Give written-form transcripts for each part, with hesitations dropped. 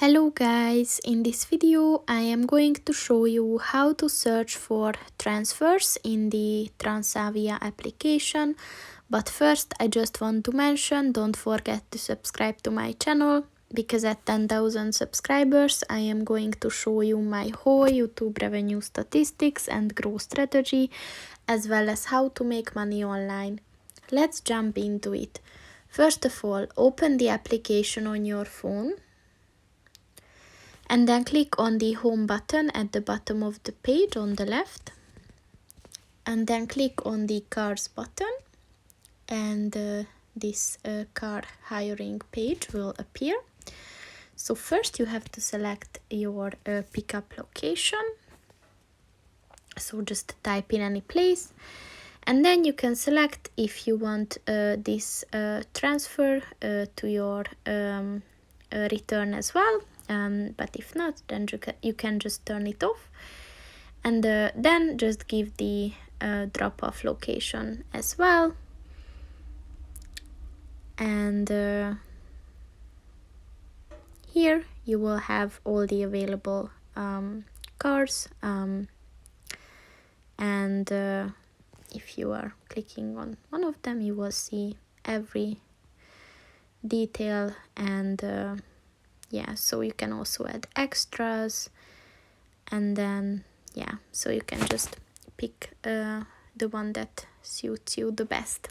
Hello guys, in this video I am going to show you how to search for transfers in the Transavia application. But first I just want to mention, don't forget to subscribe to my channel, because at 10,000 subscribers I am going to show you my whole YouTube revenue statistics and growth strategy, as well as how to make money online. Let's jump into it. First of all, open the application on your phone. And then click on the home button at the bottom of the page on the left. And then click on the cars button. And this car hiring page will appear. So first you have to select your pickup location. So just type in any place. And then you can select if you want this transfer to your return as well. But if not, then you can just turn it off, and then just give the drop-off location as well. And here you will have all the available cars, and if you are clicking on one of them, you will see every detail. And yeah, so you can also add extras, and then yeah, so you can just pick the one that suits you the best.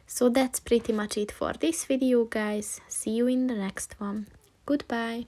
So that's pretty much it for this video, guys. See you in the next one. Goodbye.